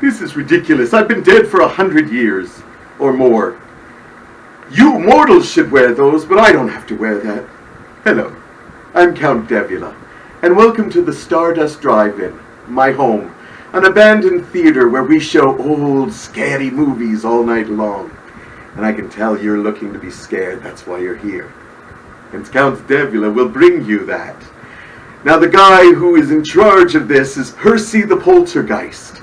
This is ridiculous. I've been dead for 100 years or more. You mortals should wear those, but I don't have to wear that. Hello, I'm Count Devula, and welcome to the Stardust Drive-In, my home, an abandoned theater where we show old, scary movies all night long. And I can tell you're looking to be scared, that's why you're here. And Count Devula will bring you that. Now the guy who is in charge of this is Percy the Poltergeist.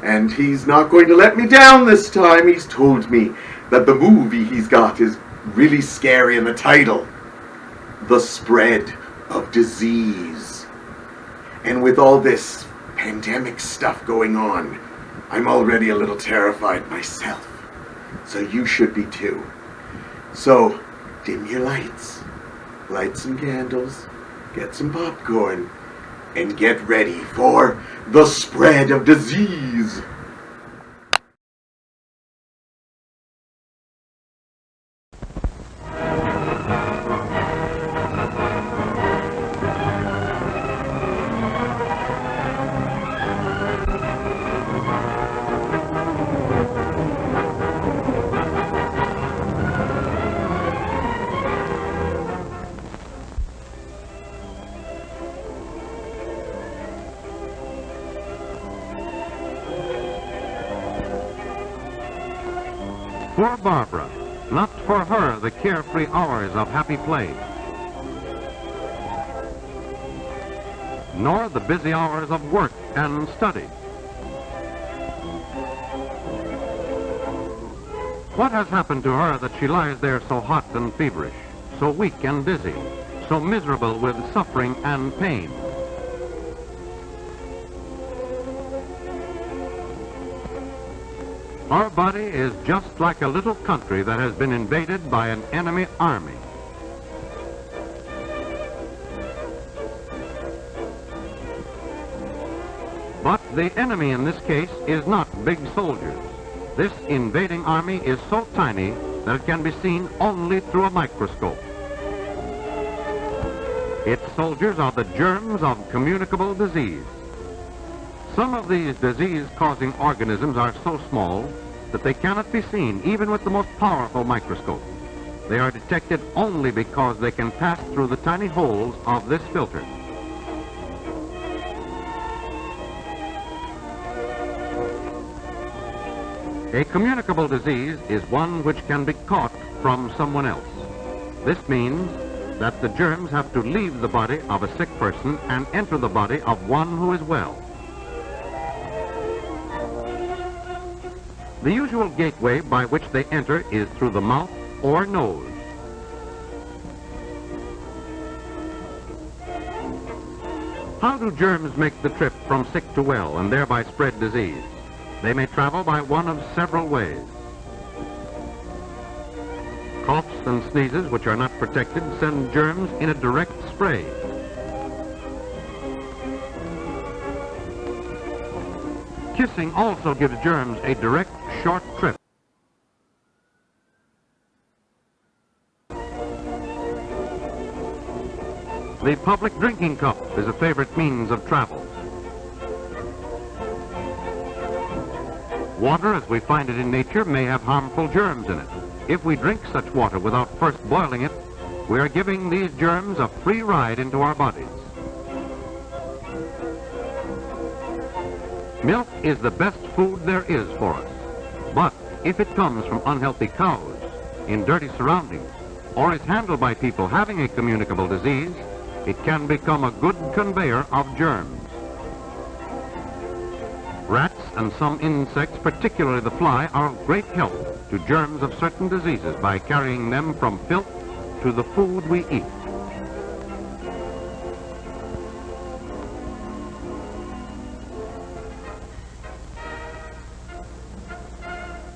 And he's not going to let me down this time. He's told me that the movie he's got is really scary in the title. The Spread of Disease. And with all this pandemic stuff going on, I'm already a little terrified myself. So you should be too. So, dim your lights, light some candles, get some popcorn, and get ready for the spread of disease. Poor Barbara, not for her the carefree hours of happy play, nor the busy hours of work and study. What has happened to her that she lies there so hot and feverish, so weak and dizzy, so miserable with suffering and pain? Our body is just like a little country that has been invaded by an enemy army. But the enemy in this case is not big soldiers. This invading army is so tiny that it can be seen only through a microscope. Its soldiers are the germs of communicable disease. Some of these disease-causing organisms are so small that they cannot be seen even with the most powerful microscope. They are detected only because they can pass through the tiny holes of this filter. A communicable disease is one which can be caught from someone else. This means that the germs have to leave the body of a sick person and enter the body of one who is well. The usual gateway by which they enter is through the mouth or nose. How do germs make the trip from sick to well and thereby spread disease? They may travel by one of several ways. Coughs and sneezes which are not protected send germs in a direct spray. Kissing also gives germs a direct, short trip. The public drinking cup is a favorite means of travel. Water, as we find it in nature, may have harmful germs in it. If we drink such water without first boiling it, we are giving these germs a free ride into our bodies. Milk is the best food there is for us. But if it comes from unhealthy cows, in dirty surroundings, or is handled by people having a communicable disease, it can become a good conveyor of germs. Rats and some insects, particularly the fly, are of great help to germs of certain diseases by carrying them from filth to the food we eat.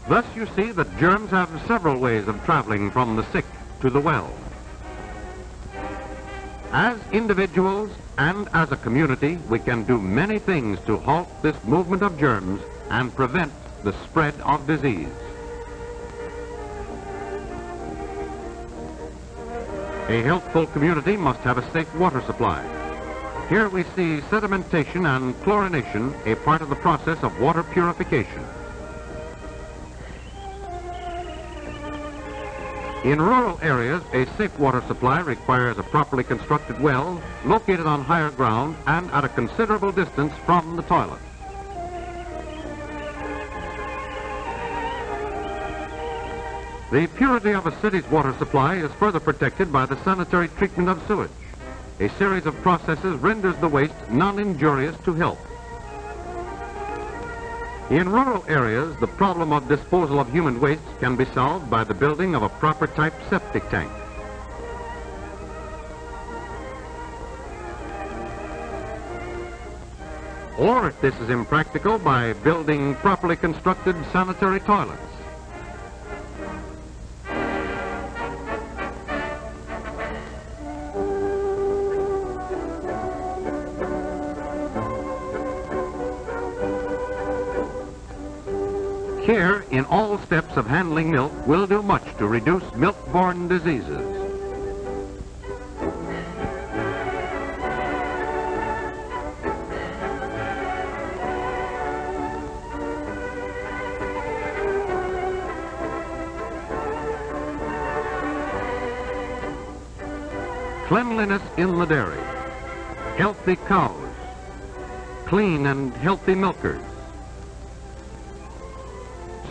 Thus you see that germs have several ways of traveling from the sick to the well. As individuals and as a community, we can do many things to halt this movement of germs and prevent the spread of disease. A healthful community must have a safe water supply. Here we see sedimentation and chlorination, a part of the process of water purification. In rural areas, a safe water supply requires a properly constructed well located on higher ground and at a considerable distance from the toilet. The purity of a city's water supply is further protected by the sanitary treatment of sewage. A series of processes renders the waste non-injurious to health. In rural areas, the problem of disposal of human waste can be solved by the building of a proper type septic tank. Or, if this is impractical, by building properly constructed sanitary toilets. Care in all steps of handling milk will do much to reduce milk-borne diseases. Cleanliness in the dairy, healthy cows, clean and healthy milkers,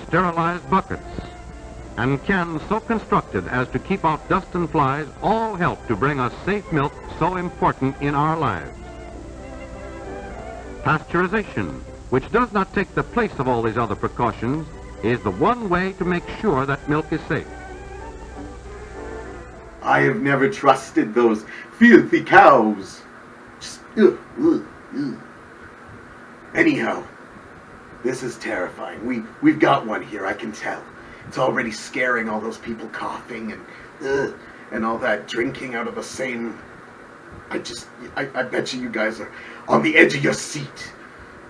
sterilized buckets, and cans so constructed as to keep out dust and flies all help to bring us safe milk so important in our lives. Pasteurization, which does not take the place of all these other precautions, is the one way to make sure that milk is safe. I have never trusted those filthy cows. Just, ugh. Anyhow, this is terrifying. We've got one here, I can tell. It's already scaring all those people coughing and all that drinking out of the same... I bet you guys are on the edge of your seat.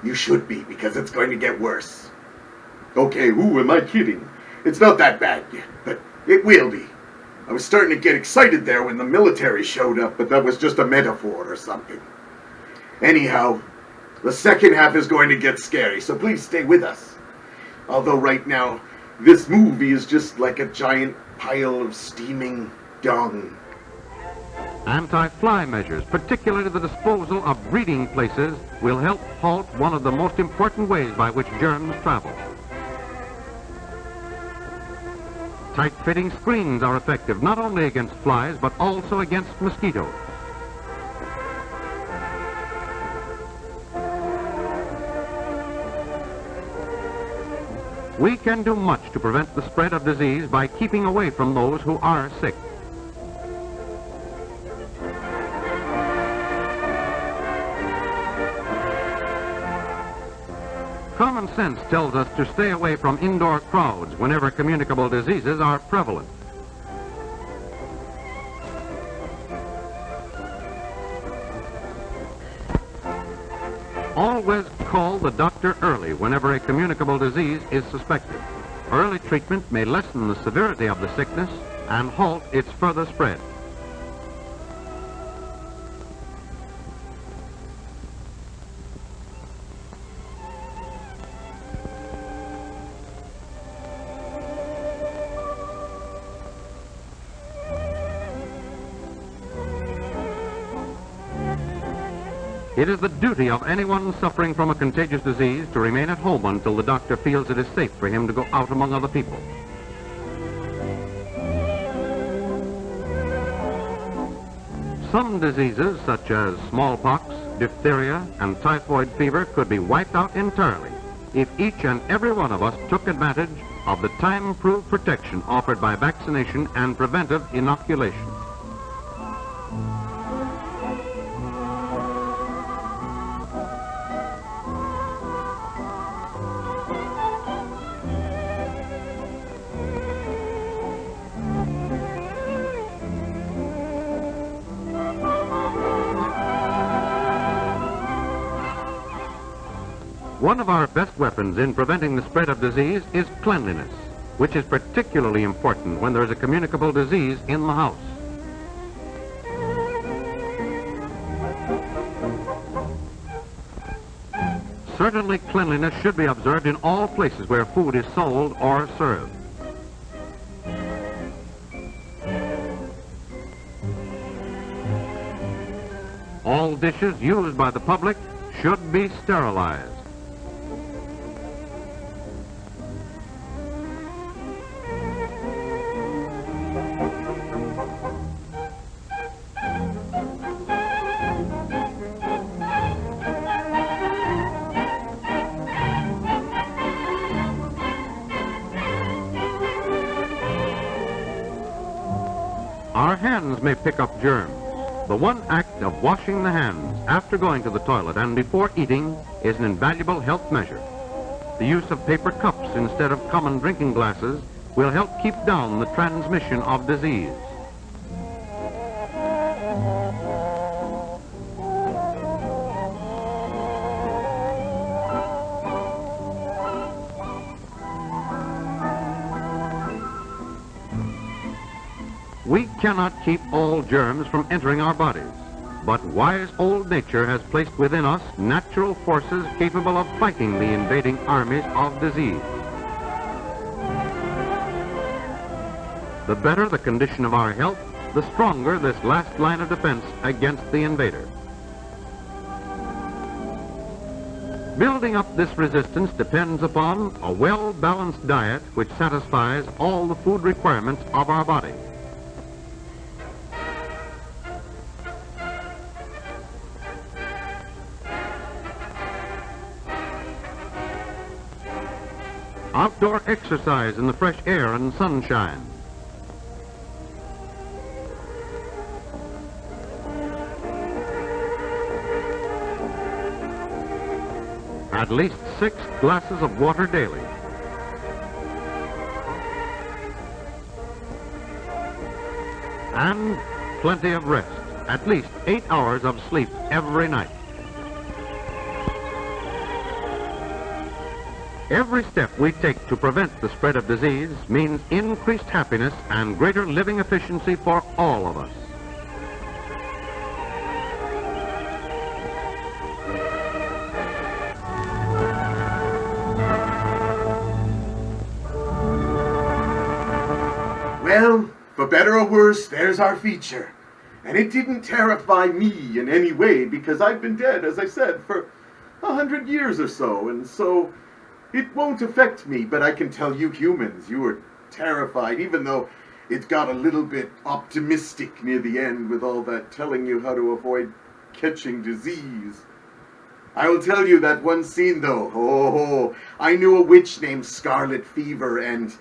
You should be, because it's going to get worse. Okay, who am I kidding? It's not that bad yet, but it will be. I was starting to get excited there when the military showed up, but that was just a metaphor or something. Anyhow, the second half is going to get scary, so please stay with us. Although right now, this movie is just like a giant pile of steaming dung. Anti-fly measures, particularly the disposal of breeding places, will help halt one of the most important ways by which germs travel. Tight-fitting screens are effective not only against flies, but also against mosquitoes. We can do much to prevent the spread of disease by keeping away from those who are sick. Common sense tells us to stay away from indoor crowds whenever communicable diseases are prevalent. Always call the doctor early whenever a communicable disease is suspected. Early treatment may lessen the severity of the sickness and halt its further spread. It is the duty of anyone suffering from a contagious disease to remain at home until the doctor feels it is safe for him to go out among other people. Some diseases, such as smallpox, diphtheria, and typhoid fever, could be wiped out entirely if each and every one of us took advantage of the time-proved protection offered by vaccination and preventive inoculation. One of our best weapons in preventing the spread of disease is cleanliness, which is particularly important when there is a communicable disease in the house. Certainly cleanliness should be observed in all places where food is sold or served. All dishes used by the public should be sterilized. Our hands may pick up germs. The one act of washing the hands after going to the toilet and before eating is an invaluable health measure. The use of paper cups instead of common drinking glasses will help keep down the transmission of disease. We cannot keep all germs from entering our bodies, but wise old nature has placed within us natural forces capable of fighting the invading armies of disease. The better the condition of our health, the stronger this last line of defense against the invader. Building up this resistance depends upon a well-balanced diet which satisfies all the food requirements of our body. Outdoor exercise in the fresh air and sunshine. At least 6 glasses of water daily. And plenty of rest. At least 8 hours of sleep every night. Every step we take to prevent the spread of disease means increased happiness and greater living efficiency for all of us. Well, for better or worse, there's our feature. And it didn't terrify me in any way because I've been dead, as I said, for 100 years or so, and so it won't affect me, but I can tell you humans, you were terrified, even though it got a little bit optimistic near the end with all that telling you how to avoid catching disease. I will tell you that one scene, though. Oh, I knew a witch named Scarlet Fever, and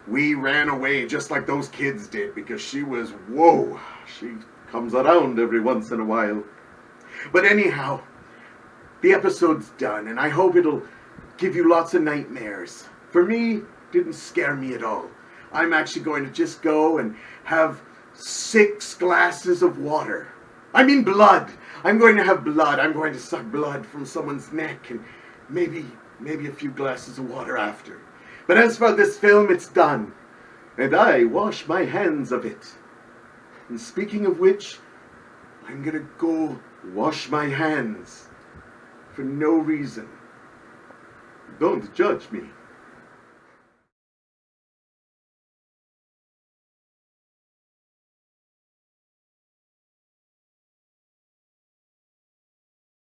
we ran away just like those kids did, because she was, whoa, she comes around every once in a while. But anyhow, the episode's done, and I hope it'll give you lots of nightmares. For me, it didn't scare me at all. I'm actually going to just go and have 6 glasses of water. I mean blood. I'm going to have blood. I'm going to suck blood from someone's neck and maybe a few glasses of water after. But as for this film, it's done. And I wash my hands of it. And speaking of which, I'm going to go wash my hands for no reason. Don't judge me.